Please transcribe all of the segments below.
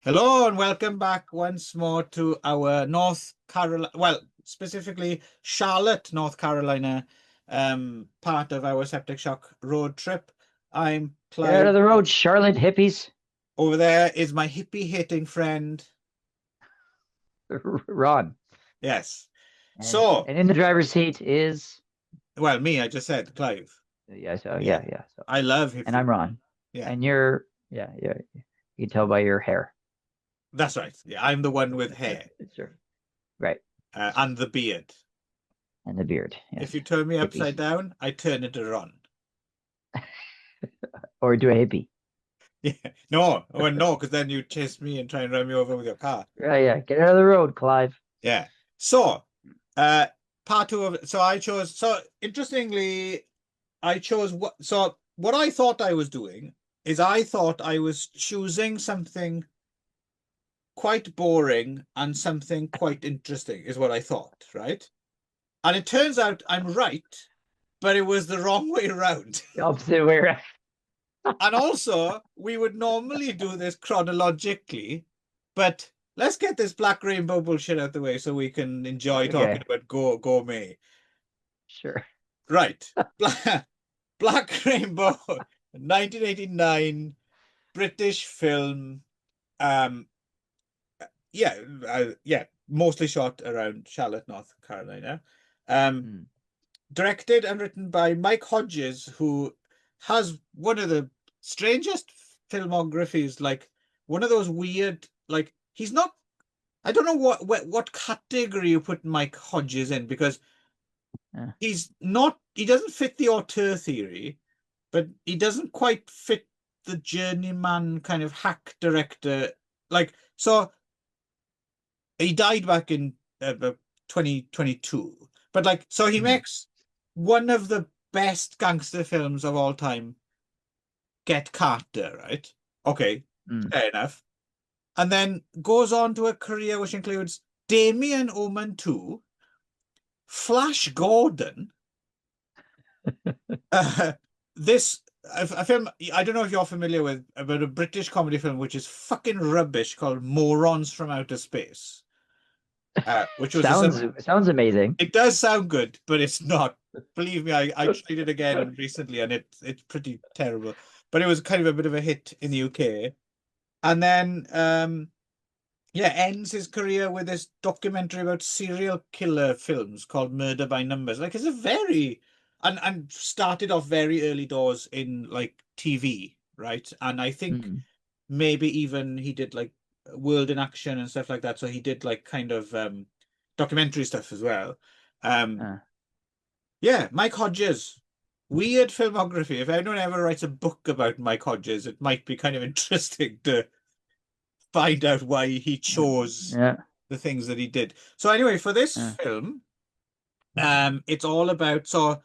Hello and welcome back once more to our North Carolina, well, specifically Charlotte, North Carolina, part of our Septic Shock road trip. I'm Get out Clive. of the road, Charlotte hippies. Over there is my hippie-hating friend. Ron. Yes. And So, and in the driver's seat is well, me, I just said Clive. yeah, so Yeah. yeah. So I love and hippie. I'm Ron. Yeah, And you're yeah. You can tell by your hair. that's right. Yeah, I'm the one with hair Sure. Right. and the beard. And the beard. If Yes. you turn me Hippie. upside down, I turn into Ron. Or do a hippie. Yeah. No, well, no, because then you chase me and try and run me over with your car. Right, yeah. Get out of the road, Clive. Yeah. So, uh, part two of it. So I chose. So interestingly, I chose what. So what I thought I was doing is I thought I was choosing something quite boring and something quite interesting, is what I thought, right? And it turns out I'm right, but it was the wrong way around. The opposite way around. And also, we would normally do this chronologically, but let's get this Black Rainbow bullshit out the way so we can enjoy talking Okay. about gourmet. Sure. Right. Black Rainbow, 1989 British film. Um, yeah, mostly shot around Charlotte, North Carolina. Um, Hmm. Directed and written by Mike Hodges, who has one of the strangest filmographies, like one of those weird, like he's not. I don't know what category you put Mike Hodges in because Yeah. he's not. He doesn't fit the auteur theory, but he doesn't quite fit the journeyman kind of hack director. Like so, he died back in 2022, but like so he Hmm. makes one of the best gangster films of all time, Get Carter, right? Okay, Hmm. fair enough. And then goes on to a career which includes Damien Omen 2, Flash Gordon, uh, this a film I don't know if you're familiar with, about a British comedy film which is fucking rubbish called Morons from Outer Space, which was Sounds amazing. it does sound good, but it's not. Believe me, I tried it again recently and it's pretty terrible. But it was kind of a bit of a hit in the UK. And then yeah, ends his career with this documentary about serial killer films called Murder by Numbers. Like it's a very and started off very early doors in like TV, right? And I think Hmm. maybe even he did like World in Action and stuff like that. So he did like kind of documentary stuff as well. Um Uh, yeah, Mike Hodges. Weird filmography. If anyone ever writes a book about Mike Hodges, it might be kind of interesting to find out why he chose yeah. the things that he did. So anyway, for this Uh. film, it's all about so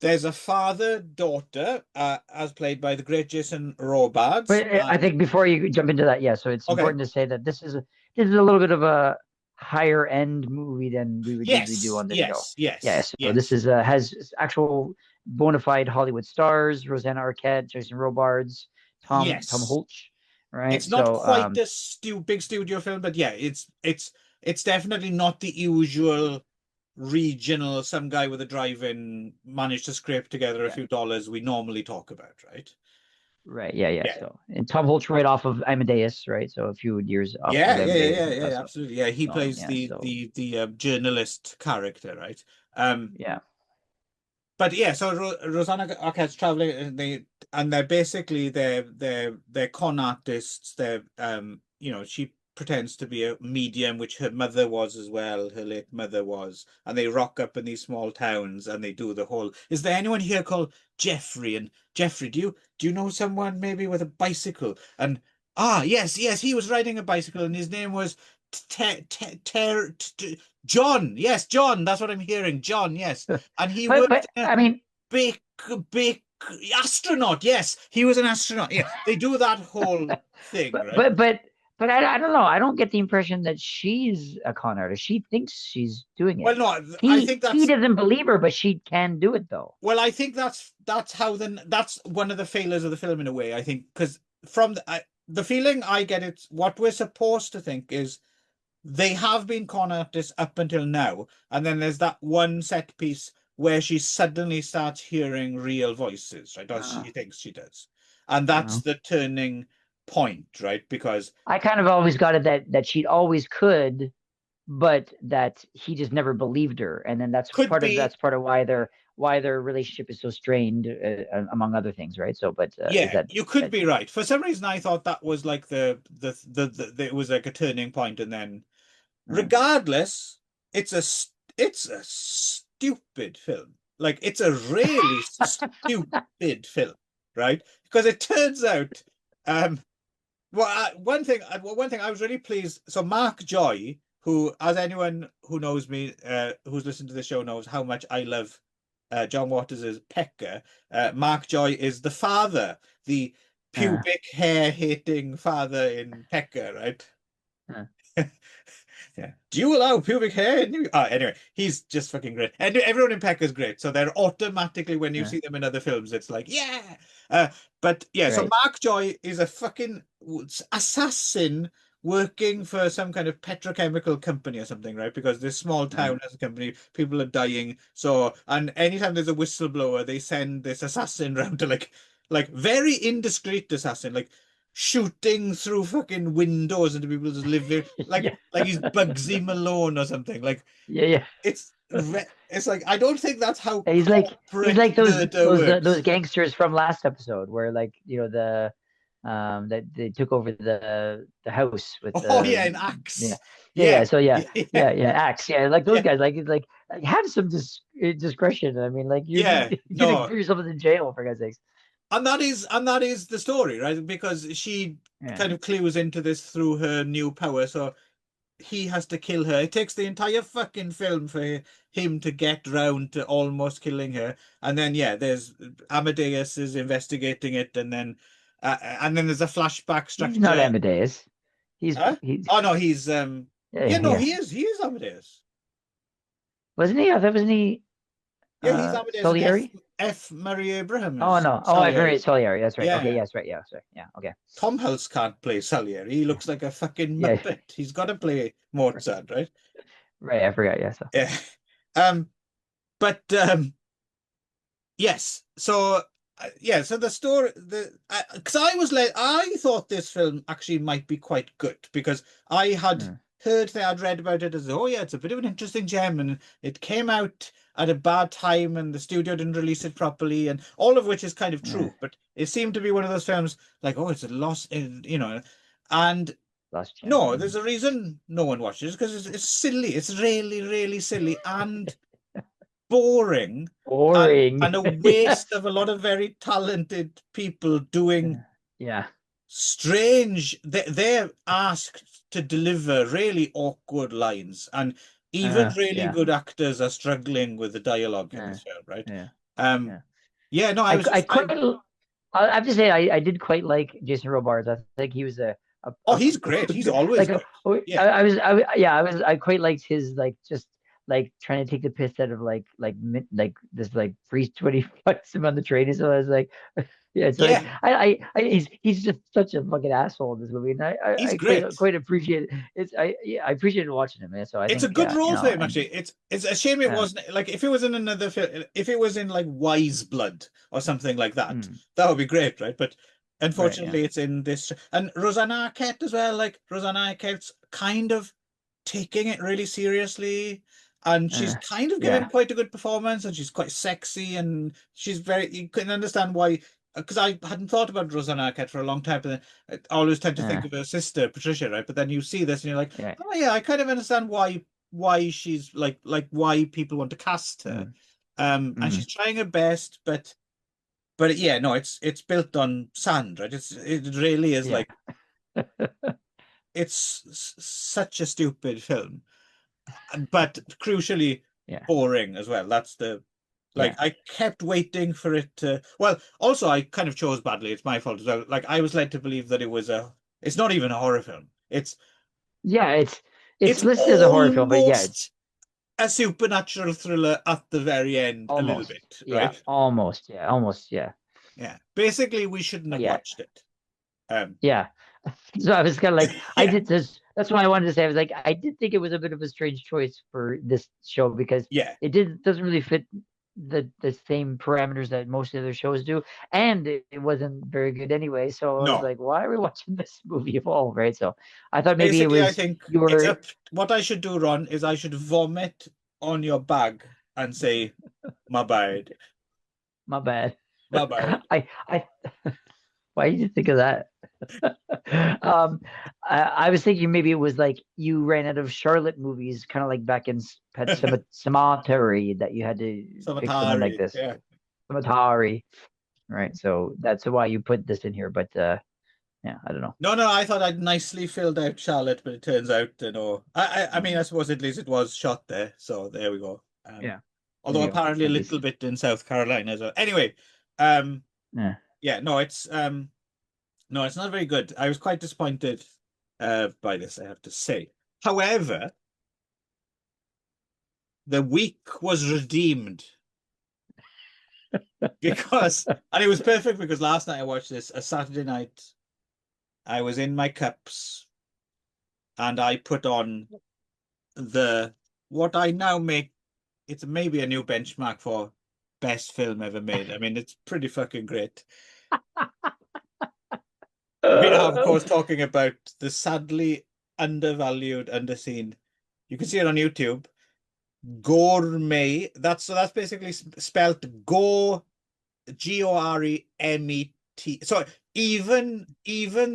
there's a father-daughter, as played by the great Jason Robards. But I think before you jump into that, yeah, so it's Okay, important to say that this is a little bit of a higher end movie than we would usually do yes, on this show. yes, Yeah, yes, so this yes, is has actual bona fide Hollywood stars, Rosanna Arquette, Jason Robards, Tom yes. Hulce, right? It's not So quite a big studio film, but yeah, it's definitely not the usual regional. Some guy with a drive-in managed to scrape together a yeah, few dollars we normally talk about, right? right, yeah. Yeah. So and Tom Hulce right off of Amadeus, right? So a few years off of Amadeus and stuff. Absolutely. Yeah, he plays Yeah, so the journalist character, right? Um, yeah. but yeah, so Rosanna Arquette's traveling, and they're basically they're con artists. They're she pretends to be a medium, which her mother was as well. Her late mother was, and they rock up in these small towns, and they do the whole. Is there anyone here called Jeffrey? And Jeffrey, do you know someone maybe with a bicycle? And yes, he was riding a bicycle, and his name was John. Yes, John. That's what I'm hearing. John. Yes, and he worked But in a I mean, big, big astronaut. Yes, he was an astronaut. Yeah, they do that whole thing, but right? but but but I don't know. I don't get the impression that she's a con artist. She thinks she's doing Well, it. no, I He think he that's doesn't believe her, but she can do it though. well, I think that's how that's one of the failures of the film in a way. I think because from the the feeling I get, it's what we're supposed to think is they have been con artists up until now, and then there's that one set piece where she suddenly starts hearing real voices, right? Or Uh, she thinks she does. And that's uh, the turning point, right? Because I kind of always got it that she always could, but that he just never believed her, and then could be, that's part of why their relationship is so strained, among other things, right? So, but is yeah, that you could that be right. For some reason, I thought that was like it was like a turning point, and then uh, regardless, it's a stupid film. Like it's a really stupid film, right? Because it turns out, um, one thing I was really pleased. So Mark Joy, who, as anyone who knows me, who's listened to the show knows how much I love John Waters' Pecker. Mark Joy is the father, the uh, pubic hair hating father in Pecker, right? uh, Yeah. Do you allow pubic hair in you? Anyway, he's just fucking great. And everyone in Peck is great. So they're automatically, when you uh, see them in other films, it's like, yeah. But yeah, so right. Mark Joy is a fucking assassin working for some kind of petrochemical company or something, right? Because this small Uh, town has a company, people are dying. So, and anytime there's a whistleblower, they send this assassin round to like very indiscreet assassin, like shooting through fucking windows into people's living, yeah, like he's Bugsy Malone or something. Like yeah, yeah. it's like I don't think that's how And he's corporate like murder those works. gangsters from last episode where, like, the that they took over the house with Oh yeah, the an yeah axe. yeah Yeah, so yeah yeah, yeah Axe, yeah, like those yeah, guys, like have some discretion. I mean, like, yeah. you're gonna No, put yourself in jail, for God's sakes. and that is the story, right? Because she Yeah. kind of clues into this through her new power, so he has to kill her. It takes the entire fucking film for him to get round to almost killing her. And then yeah, there's Amadeus is investigating it, and then there's a flashback He's not structure. Amadeus. Huh? He's Oh no, he's yeah, yeah, no, yeah. he is Amadeus. Wasn't he? I thought, wasn't he Yeah, he's Amadeus and F Salieri? F Murray Abraham Oh is no. Oh, I've heard Salieri. it, Salieri. That's right. Okay, Yeah. yes, right. Yeah, that's right. Yeah, okay. Tom Hulce can't play Salieri. He looks like a fucking Yeah, Muppet. He's got to play Mozart, right? right. I forgot. Yeah. So Yeah. Um, but yes. So yeah. So the story, the because I thought this film actually might be quite good because I had uh, heard that I'd read about it as, oh yeah, it's a bit of an interesting gem, and it came out at a bad time, and the studio didn't release it properly, and all of which is kind of uh, true. But it seemed to be one of those films like, oh, it's a loss, and Lost Gem. no, there's a reason no one watches because it's silly. It's really, really silly and boring Boring. and a waste Yes. of a lot of very talented people doing Yeah. strange. They're asked to deliver really awkward lines, and even really Yeah. good actors are struggling with the dialogue in Uh, this film, right? yeah. Um, Yeah. yeah, no, I was I just quite. I have to say, I did quite like Jason Robards. I think he was oh, he's a great. He's good, always like good. Yeah, I quite liked his, like, just like trying to take the piss out of, like this, like priest when he fights him on the train. So I was like, yeah, it's like yeah, he's just such a fucking asshole in this movie, and he's I great. quite appreciate it. I appreciated watching him, man. So I It's a think, good role for him, and actually. It's a shame it uh, wasn't like if it was in another film, if it was in like Wise Blood or something like that, mm, that would be great, right? But right, yeah, unfortunately, it's in this. And Rosanna Arquette as well. Like Rosanna Arquette's kind of taking it really seriously, and she's uh, kind of giving yeah, quite a good performance, and she's quite sexy, and she's very. You can understand why. Because I hadn't thought about Rosanna Arquette for a long time, but then I always tend to think uh, of her sister Patricia, right? But then you see this, and you're like, yeah, oh yeah, I kind of understand why she's like why people want to cast her. mm, And mm, she's trying her best, but yeah, no, it's built on sand, right? It really is yeah, like it's such a stupid film, but crucially yeah, boring as well. That's the like yeah. I kept waiting for it to. Well, also I kind of chose badly. It's my fault as well. Like I was led to believe that it's not even a horror film. Yeah, it's It's listed as a horror film, but yeah, almost a supernatural thriller at the very end, a little almost. bit, Yeah, right? almost. Yeah, almost. Yeah. Yeah. Basically, we shouldn't Oh have yeah, watched it. Um, yeah. So I was kind of like, I Yeah, did this. That's why I wanted to say. I was like, I did think it was a bit of a strange choice for this show because yeah. it doesn't really fit the same parameters that most of the other shows do, and it wasn't very good anyway. So I was No. like, why are we watching this movie of all, right? So I thought maybe it Basically, I was think you it's were up. What I should do, Ron, is I should vomit on your bag and say, "My bad, my bad. my bad." I why did you think of that? Um, I was thinking maybe it was like you ran out of Charlotte movies, kind of like back in Pet Cemetery, that you had to Some pick someone like Atari. this, Yeah. Cemetery, right? So that's why you put this in here. But yeah, I don't know. No, no, I thought I'd nicely filled out Charlotte, but it turns out, I mean, I Mm, suppose at least it was shot there, so there we go. yeah, there Although you go. apparently a At little least, bit in South Carolina as well. Anyway, um, yeah. yeah, no, no, it's not very good. I was quite disappointed by this, I have to say. However, the week was redeemed because, and it was perfect because last night I watched this, a Saturday night. I was in my cups and I put on the what I now make it's maybe a new benchmark for best film ever made. I mean, it's pretty fucking great. We are, of course, talking about the sadly undervalued, underseen. You can see it on YouTube. Gourmet. That's basically spelled Goremet. So even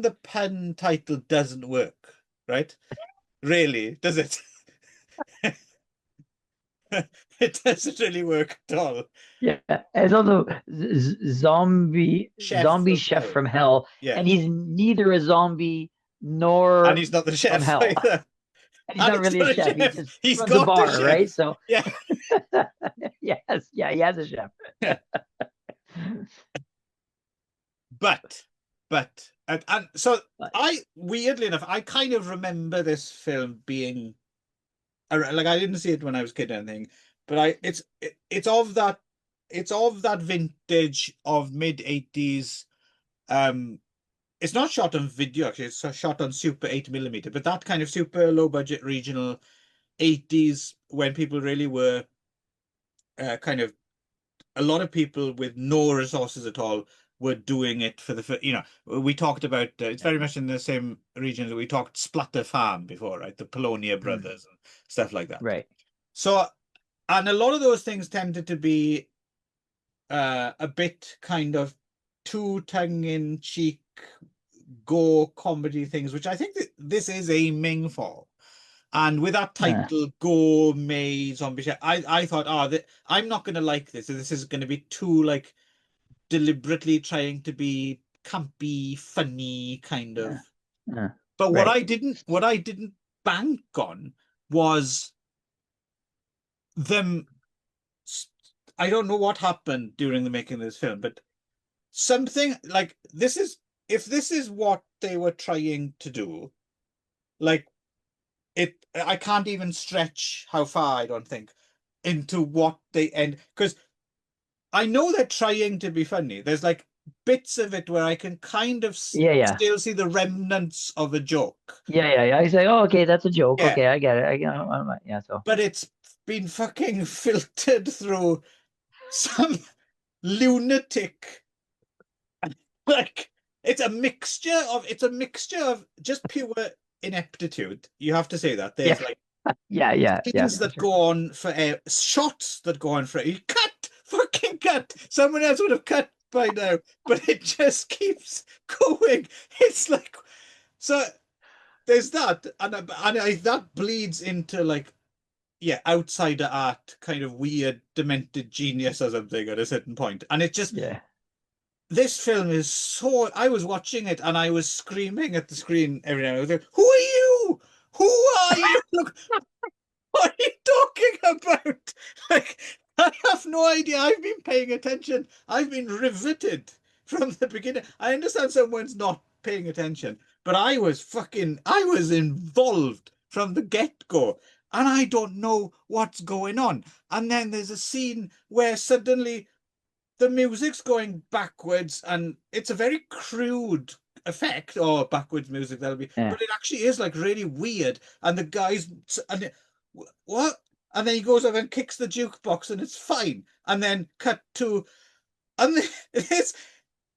the pun title doesn't work, right? Really, does it? It doesn't really work at all. Yeah, it's also Chef zombie from chef hell. from hell, Yeah. and he's neither a zombie And nor he's not the from chef hell. either. And he's And not he's really a not a chef. He chef. just He's runs a got a bar, chef. right? So Yeah. yes, yeah, he has a chef. Yeah. But, and so But weirdly enough, I kind of remember this film being, like, I didn't see it when I was a kid or anything, but it's of that vintage of mid 80s. Um, it's not shot on video, actually, it's shot on super 8mm, but that kind of super low budget regional 80s when people really were kind of a lot of people with no resources at all were doing it for we talked about it's yeah, very much in the same region that we talked Splatter Farm before, right? The Polonia mm, brothers and stuff like that. right. So, and a lot of those things tended to be a bit kind of too tongue-in-cheek go comedy things, which I think that this is aiming for. And with that Uh, title, Gourmet Zombie Chef, I thought, I'm not going to like this. This is going to be too like deliberately trying to be campy, funny kind uh, of. uh, But right. what I didn't bank on was them. I don't know what happened during the making of this film, but something like this is if this is what they were trying to do, like I can't even stretch how far, I don't think, into what they end because I know they're trying to be funny. There's like bits of it where I can kind of Yeah, yeah, still see the remnants of a joke. yeah. I say, oh, okay, that's a joke. Yeah, Okay, I get it. Yeah. So but it's been fucking filtered through some lunatic, like it's a mixture of just pure ineptitude. You have to say that. There's yeah, like yeah, scenes for that sure. go on for shots that go on for you cut, fucking cut. Someone else would have cut by now, but it just keeps going. It's like so. There's that, that bleeds into like outsider art, kind of weird, demented genius or something at a certain point, and it just Yeah. this film is so. I was watching it and I was screaming at the screen every now and then. Who are you? Who are you? Look, what are you talking about? Like, I have no idea. I've been paying attention. I've been riveted from the beginning. I understand someone's not paying attention, but I was involved from the get-go. And I don't know what's going on. And then there's a scene where suddenly the music's going backwards and it's a very crude effect or backwards music that'll be, Yeah. but it actually is like really weird. And the guy's and what? And then he goes over and kicks the jukebox, and it's fine. And then cut to and this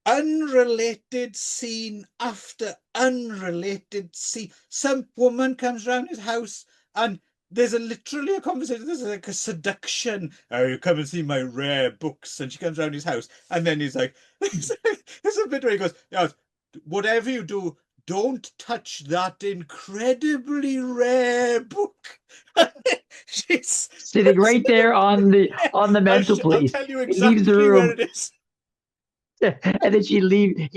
unrelated scene after unrelated scene. Some woman comes round his house and there's literally a conversation. This is like a seduction. Oh, you come and see my rare books. And she comes round his house. And then he's like, there's a bit where he goes, "Yeah, whatever you do, don't touch that incredibly rare book." She's, Sitting right there on the I'll mantelpiece. tell you He leaves the exactly where room. it is. And then he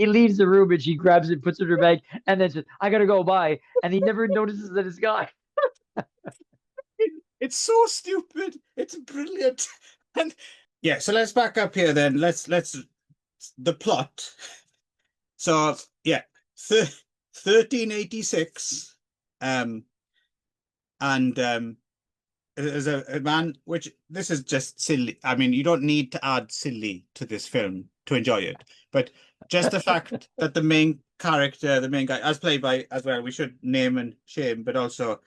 leaves the room and she grabs it, puts it in her bag, and then says, I gotta go, bye. And he never notices that it's gone. It's so stupid. It's brilliant. And yeah, so let's back up here then. Let's the plot. So yeah, 1386. And there's a man, which this is just silly. I mean, you don't need to add silly to this film to enjoy it, but just the fact that the main character, the main guy, as played by as well, we should name and shame, but also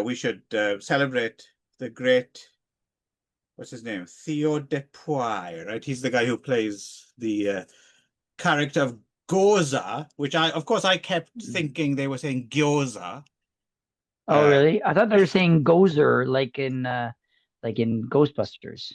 we should celebrate the great, what's his name? Theo Depoy, right? He's the guy who plays the character of Gyoza, which of course, I kept thinking they were saying Gyoza. Oh, Uh, really? I thought they were saying Gozer like in Ghostbusters.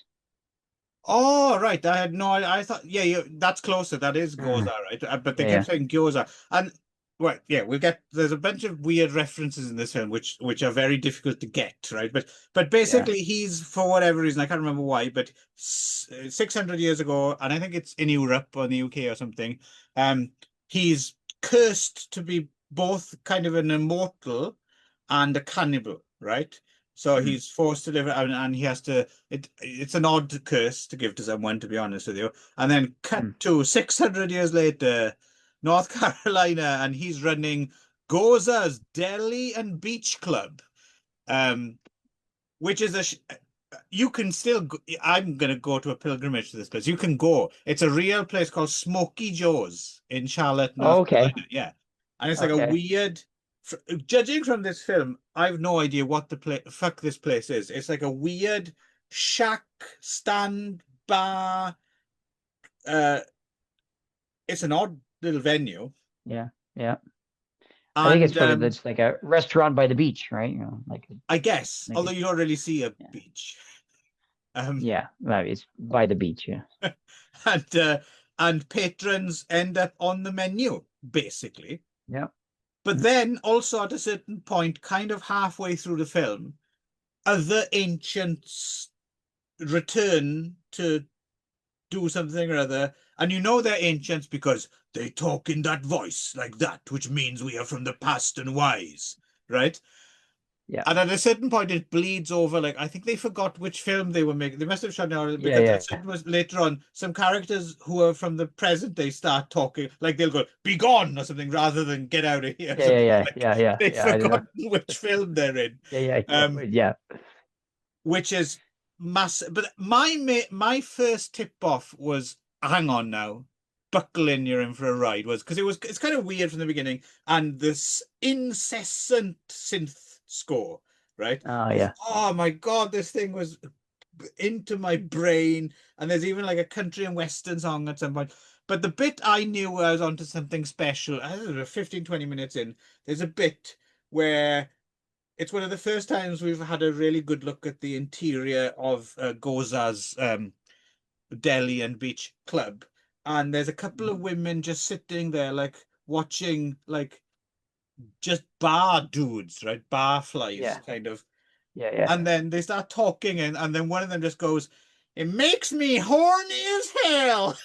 Oh, right. I had no I thought, yeah, that's closer. That is Gyoza, Uh, right? But they yeah, kept yeah, saying Gyoza. And right, yeah, there's a bunch of weird references in this film which are very difficult to get, right? But yeah. basically he's, for whatever reason, I can't remember why, but 600 years ago, and I think it's in Europe or the UK or something, he's cursed to be both kind of an immortal and a cannibal, right? So Mm, he's forced to live, and he has to. It's an odd curse to give to someone, to be honest with you. And then cut mm. to 600 years later, North Carolina, and he's running Goza's Deli and Beach Club, um, which is you can still go, I'm going to go to a pilgrimage to this place. You can go. It's a real place called Smoky Joe's in Charlotte, Oh, North okay. Carolina. Yeah. And it's like a Okay. weird, judging from this film, I have no idea what the fuck this place is. It's like a weird shack, stand, bar. Uh, it's an odd little venue. Yeah. Yeah. I think it's And probably that's like a restaurant by the beach, right? You know, I guess, like although it, you don't really see a yeah. beach. Um, Yeah. Well, it's by the beach, yeah. and uh, and patrons end up on the menu, basically. Yeah. But then also at a certain point, kind of halfway through the film, other ancients return to do something or other. And you know they're ancients because they talk in that voice like that, which means we are from the past and wise, right? Yeah. And at a certain point, it bleeds over. Like, I think they forgot which film they were making. They must have shut down Yeah. because at Yeah. certain was later on, some characters who are from the present, they start talking like they'll go "be gone" or something rather than "get out of here" or Yeah. Yeah. something. Yeah. Like Yeah. Yeah. they've Yeah. I don't know. forgotten which film they're in, Yeah. Yeah. Yeah. um, Yeah. which is massive. But my first tip off was, hang on now, buckle in, you're in for a ride. Was because it's kind of weird from the beginning, and this incessant synth score, right? Oh, It's, yeah. oh my God, this thing was into my brain. And there's even like a country and western song at some point. But the bit I knew I was onto something special, I don't know, 15, 20 minutes in, there's a bit where it's one of the first times we've had a really good look at the interior of Goza's deli and beach club. And there's a couple of women just sitting there, like watching, like just bar dudes, right? Bar flies, Yeah. kind of. Yeah. Yeah. And then they start talking, and then one of them just goes, "It makes me horny as hell."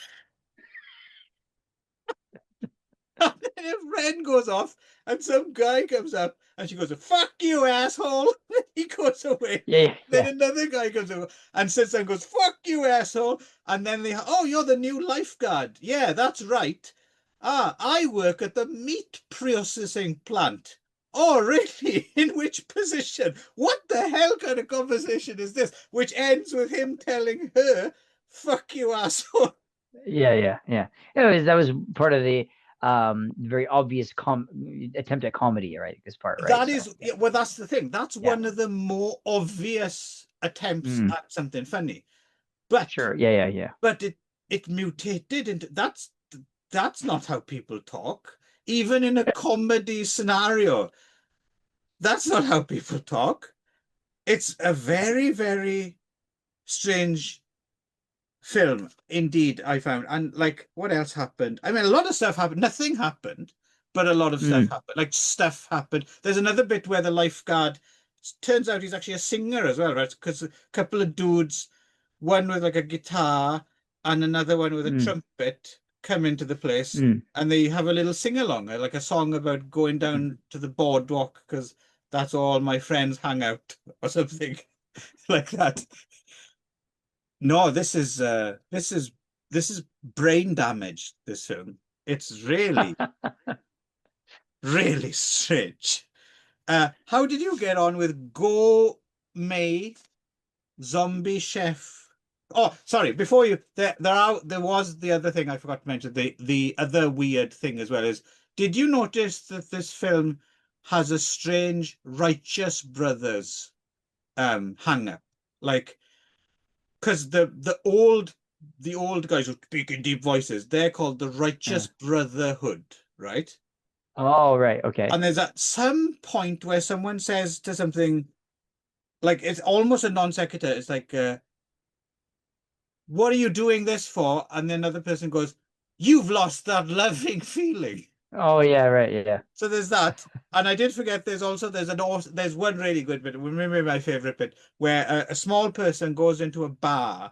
And then a friend goes off, and some guy comes up, and she goes, "Fuck you, asshole." He goes away. Yeah. Yeah. Then Yeah. another guy comes over and sits there and goes, "Fuck you, asshole." And then "Oh, you're the new lifeguard." "Yeah, that's right. Ah, I work at the meat processing plant." "Oh, really? In which position?" What the hell kind of conversation is this? Which ends with him telling her, "Fuck you, asshole." Yeah. Yeah. Yeah. That was part of the. very obvious attempt at comedy, right? This part, right? That So is, yeah, yeah, well, that's the thing. That's yeah, one of the more obvious attempts mm, at something funny. But sure, yeah, yeah, yeah. it mutated into that's not how people talk. Even in a comedy scenario, that's not how people talk. It's a very, very strange film indeed, I found. And like, what else happened? I mean, a lot of stuff happened. Nothing happened, but a lot of stuff Mm, happened. Like, stuff happened. There's another bit where the lifeguard turns out he's actually a singer as well, right? Because a couple of dudes, one with like a guitar and another one with a mm, trumpet, come into the place mm, and they have a little sing-along, like a song about going mm. down to the boardwalk because that's all my friends hang out or something like that. No, this is brain damage, this film. It's really, really strange. How did you get on with Go May Zombie Chef? Oh, sorry, before you there was the other thing I forgot to mention, the other weird thing as well is, did you notice that this film has a strange Righteous Brothers hang up? Like, because the old guys who speak in deep voices, they're called the Righteous Yeah. Brotherhood, right? Oh, right, okay. And there's at some point where someone says to something like, it's almost a non sequitur. It's like, "What are you doing this for?" And then another person goes, "You've lost that loving feeling." Oh, yeah, right, yeah. So there's that. And I did forget. There's one really good bit. Maybe my favorite bit where a small person goes into a bar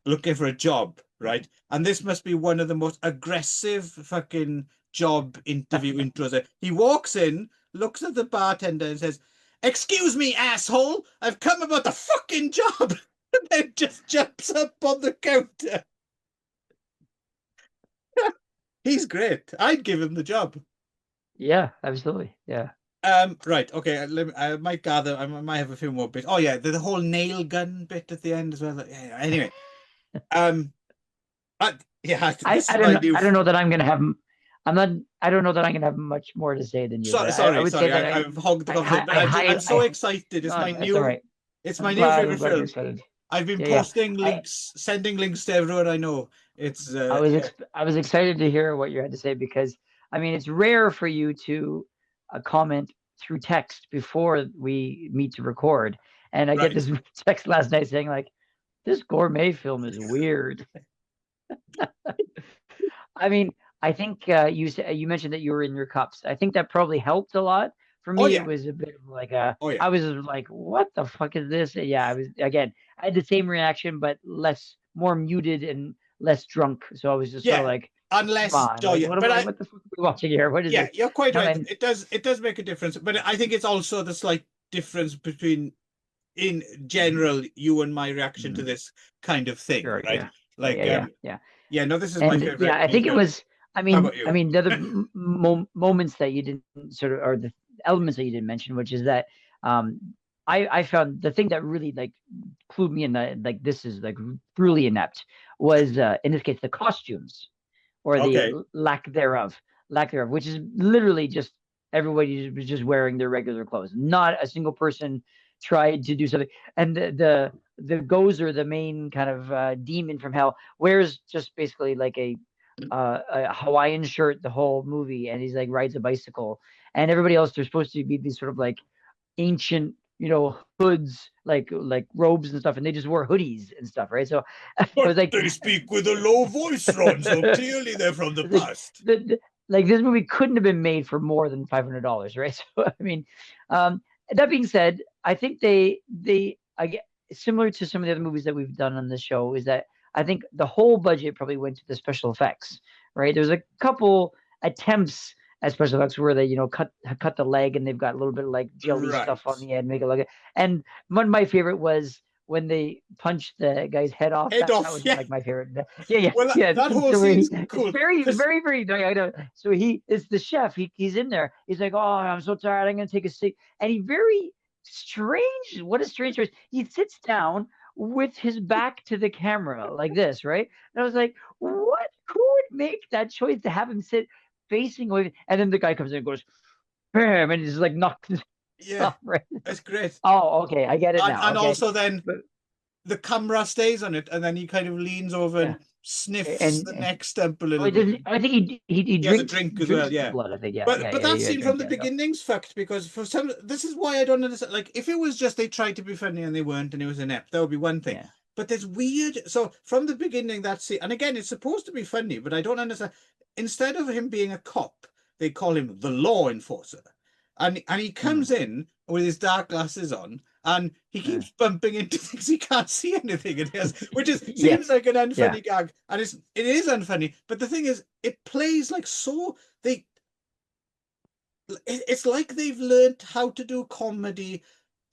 looking for a job, right? And this must be one of the most aggressive fucking job interview intros. He walks in, looks at the bartender and says, "Excuse me, asshole, I've come about the fucking job." And then just jumps up on the counter. He's great. I'd give him the job. Yeah, absolutely. Yeah. Right, okay. I might gather. I might have a few more bits. Oh yeah, the whole nail gun bit at the end as well. Yeah, anyway, um, yeah, this I is don't my know. new. I don't know that I'm gonna have. I'm not. I don't know that I'm gonna have much more to say than you, but I Sorry, would say sorry. that I've hogged the conversation, but I high. I'm so excited. It's No, my that's all new. right. It's my new I'm favorite glad you're film. excited. I've been Yeah, yeah. posting links, sending links to everyone I know. It's yeah, I was excited to hear what you had to say because I mean it's rare for you to comment through text before we meet to record, and I get right. this text last night saying like this gourmet film is weird. I mean, I think you mentioned that you were in your cups. I think that probably helped a lot. For Oh me, it yeah, was a bit of like a. oh yeah, I was like, "What the fuck is this?" Yeah, I was again. I had the same reaction, but more muted and less drunk. So I was just sort of yeah. like, "Come Unless, on, oh like, yeah, what am but I? What the fuck are we watching here? What is yeah, this?" you're quite right. And It does make a difference. But I think it's also the slight difference between, in general, you and my reaction to mm, this kind of thing, sure, right? yeah, yeah, Like, yeah, yeah, yeah. yeah, no, this is my And yeah, favorite I new think it film. was. How about I you? mean, the other moments that you didn't sort of, or the elements that you didn't mention, which is that um, I found the thing that really like clued me in that like this is like really inept was in this case the costumes or the Okay. lack thereof, which is literally just everybody was just wearing their regular clothes. Not a single person tried to do something. And the Gozer, the main kind of demon from hell, wears just basically like a Hawaiian shirt the whole movie, and he's like rides a bicycle, and everybody else they're supposed to be these sort of like ancient hoods like robes and stuff, and they just wore hoodies and stuff, right? So I But was like they speak with a low voice, Ron, so clearly they're from the like past. like this movie couldn't have been made for more than $500, right? So I mean, um, that being said, I think they I get similar to some of the other movies that we've done on this show is that I think the whole budget probably went to the special effects, right? There's a couple attempts at special effects where they cut the leg and they've got a little bit of like jelly stuff on Right. the end, make it look. And one of my favorite was when they punched the guy's head off. Head That off, was yeah. like my favorite. Yeah, yeah, Well, yeah. that whole So scene's it's cool very, because very, very. I know. So he is the chef. He's in there. He's like, oh, I'm so tired. I'm gonna take a seat. And he very strange. What a strange choice. He sits down with his back to the camera like this, right? And I was like, what? Who would make that choice to have him sit facing away, and then the guy comes in and goes, bam, and just like knocks his Yeah, off right. it's great. Oh, okay, I get it now. And Okay, also then but the camera stays on it, and then he kind of leans over yeah, and sniffs and the neck stump a oh, little he bit. doesn't. I think he He has a drinks drink as well, the yeah. blood. I think But that yeah, scene from drink the yeah. No. beginning's fucked because for some this is why I don't understand. Like if it was just they tried to be funny and they weren't and it was inept, that would be one thing. Yeah. But there's weird so from the beginning that scene and again it's supposed to be funny, but I don't understand. Instead of him being a cop, they call him the law enforcer. And he Mm, comes in with his dark glasses on and he uh, keeps bumping into things he can't see anything and he has, which is yeah, seems like an yeah. unfunny gag and it is unfunny, but the thing is it plays like so they it's like they've learned how to do comedy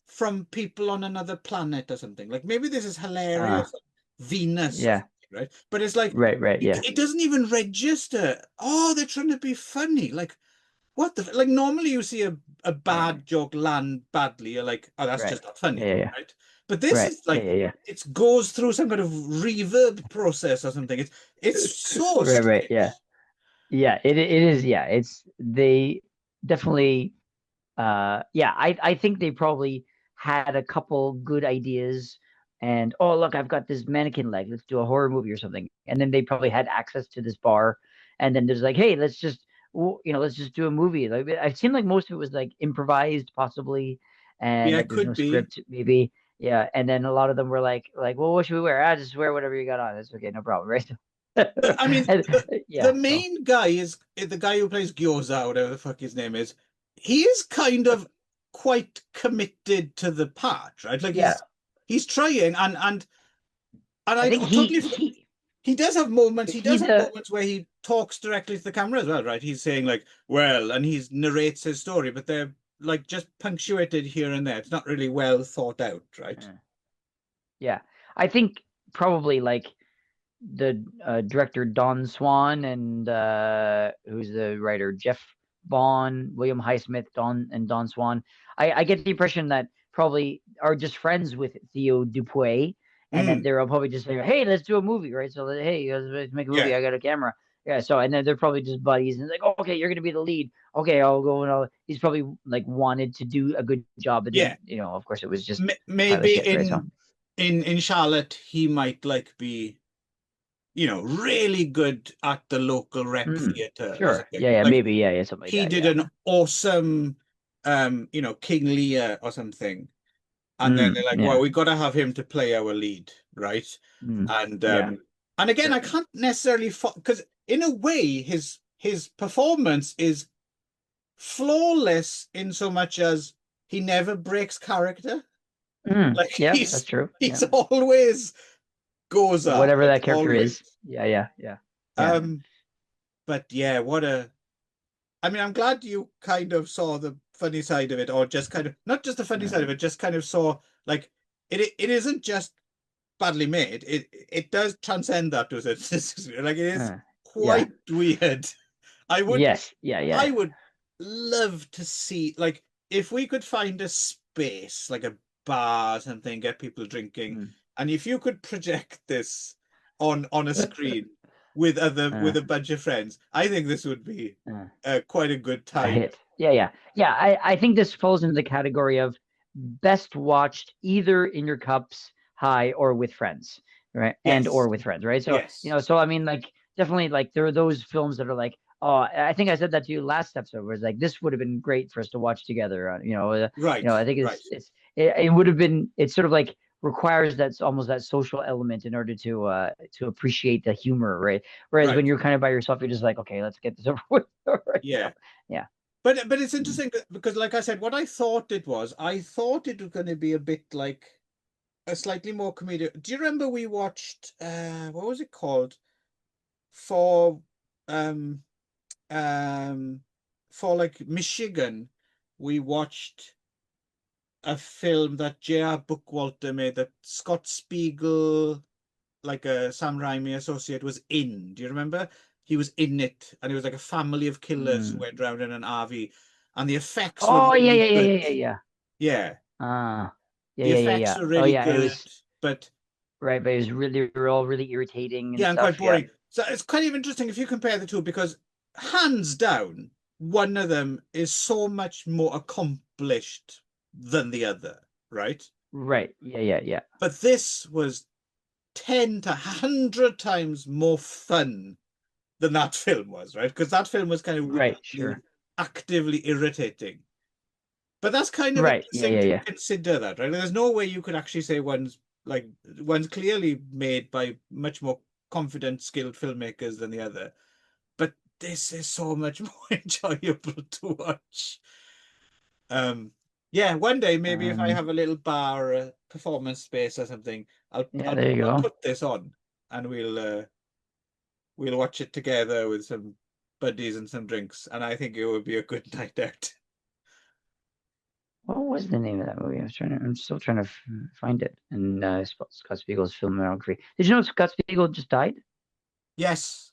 from people on another planet or something. Like maybe this is Uh, hilarious, Venus or yeah. something, right? But it's like Right. Yeah. it doesn't even register. Oh, they're trying to be funny. Like what the like normally you see a Right. bad joke land badly, you're like, oh, that's Right. just not Yeah. funny, Yeah. right? But this Right. is Yeah. like Yeah. it goes through some kind of reverb process or something. It's Yeah. so Right. Yeah. strange. Yeah. It is. Yeah. It's they definitely. Yeah, I think they probably had a couple good ideas and oh look, I've got this mannequin leg. Let's do a horror movie or something. And then they probably had access to this bar, and then there's like, hey, let's just let's just do a movie. Like it seemed like most of it was like improvised, possibly, and Yeah, like it there's no could be. script, maybe. Yeah, and then a lot of them were like, well, what should we wear? Ah, just wear whatever you got on. It's okay, no problem, right? I mean, And, the yeah, so main guy is the guy who plays Gyoza, whatever the fuck his name is. He is kind of quite committed to the part, right? Like yeah, he's trying, and I I think totally forgot. He does have moments. He does he's have a moments where he talks directly to the camera as well, right? He's saying like, "Well," and he narrates his story, but they're like just punctuated here and there. It's not really well thought out, right? uh, yeah. I think probably like the director Don Swan and who's the writer Jeff Vaughn, William Highsmith, Don Swan. I get the impression that probably are just friends with Theo Dupuis, and then Mm, they're probably just like, hey, let's do a movie, right? So hey, let's make a movie. yeah, I got a camera. Yeah, so and then they're probably just buddies and like, oh, okay, you're gonna be the lead. Okay, I'll go and he's probably like wanted to do a good job, but then yeah. of course it was just a pile of Maybe shit, right? So in Charlotte he might like be really good at the local rep theatre or sure, something. yeah, Like maybe, yeah, something like he that, did yeah. an awesome, King Lear or something, and then they're like, well, Yeah. we got to have him to play our lead, right? And Yeah. and again, I Sure. can't necessarily because in a way his performance is flawless in so much as he never breaks character. Like Yeah, that's true. he's Yeah. always Goza, Whatever like that character always. is. Yeah. Yeah. Um, but yeah, I mean, I'm glad you kind of saw the funny side of it, or just kind of not just the funny Uh, side of it, just kind of saw like it isn't just badly made. It does transcend that to a certain extent. Like it is uh, yeah. quite weird. I would Yes. Yeah. I would love to see like if we could find a space, like a bar or something, get people drinking, Mm. and if you could project this on a screen with Uh, a bunch of friends, I think this would be uh, quite a good a time. hit. Yeah. I think this falls into the category of best watched either in your cups high or with friends, right? And Yes, or with friends, right? So, yes, so I mean, like, definitely, like, there are those films that are like, oh, I think I said that to you last episode, where it's like, this would have been great for us to watch together. right, I think right, it would have been, it's sort of like requires that's almost that social element in order to appreciate the humor, right? Whereas when right. you're kind of by yourself, you're just like, okay, let's get this over with, right? Yeah. Yeah. But it's Mm. interesting because, like I said, what I thought it was going to be a bit like a slightly more comedic. Do you remember we watched what was it called for um um for like Michigan? We watched a film that J.R. Bookwalter made that Scott Spiegel, like a Sam Raimi associate, was in. Do you remember? He was in it, and it was like a family of killers who Mm. went round in an RV, and the effects were Oh really good. yeah. Yeah, Uh the effects yeah. were Oh really yeah, it good, was but right, but it was really, they were all really irritating and yeah, and quite stuff. Yeah. boring. So it's kind of interesting if you compare the two because hands down, one of them is so much more accomplished than the other, right? Right. Yeah, yeah, yeah. But this was 10 to 100 times more fun than that film was, right? Because that film was kind of Right, really sure. actively irritating. But that's kind of Right. Yeah, interesting yeah, to yeah. consider that, right? There's no way you could actually say one's clearly made by much more confident, skilled filmmakers than the other. But this is so much more enjoyable to watch. Um, yeah, one day maybe if I Um, have a little bar, performance space or something, yeah, there you I'll go. put this on and we'll watch it together with some buddies and some drinks, and I think it would be a good night out. What was the name of that movie? I'm still trying to find it. And Scott Spiegel's filmography. Did you know Scott Spiegel just died? Yes.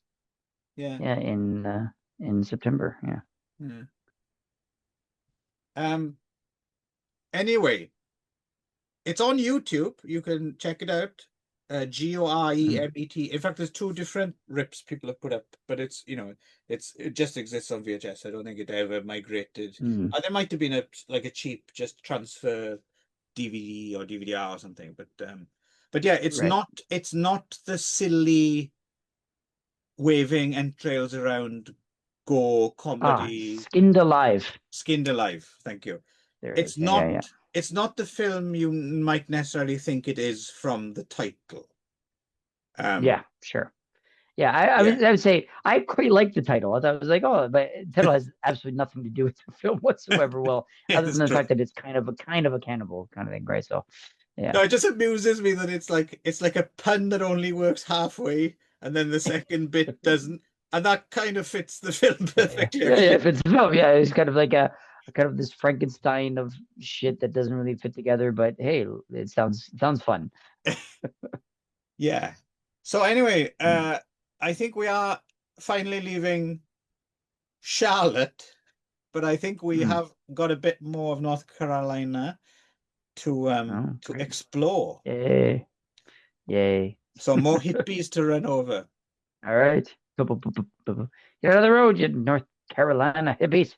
Yeah. Yeah, in September. Yeah. Yeah. Um. Anyway, it's on YouTube. You can check it out. Mm. GOREMET. In fact, there's two different rips people have put up, but it just exists on VHS. I don't think it ever migrated. Mm. There might have been a cheap just transfer DVD or DVD-R or something, but yeah, Right. it's not the silly waving entrails around gore Ah, comedy. Skinned Alive. Skinned Alive. Thank you. There it It's is. Yeah, yeah, not yeah. it's not the film you might necessarily think it is from the title. Um, Yeah, sure. Yeah, I yeah, would I would say I quite like the title. I thought it was like, oh, but the title has absolutely nothing to do with the film whatsoever. Well, other it's than the true. fact that it's kind of a cannibal kind of thing, right? So yeah. No, it just amuses me that it's like a pun that only works halfway, and then the second bit doesn't, and that kind of fits the film Yeah, perfectly, yeah, yeah. actually. If it's a film, yeah, it's kind of like a kind of this Frankenstein of shit that doesn't really fit together. But hey, it sounds fun. Yeah. So anyway, Mm. I think we are finally leaving Charlotte, but I think we Mm. have got a bit more of North Carolina Oh, to great! explore. Yay, yay! So more hippies to run over. All right, get out of the road, you North Carolina hippies.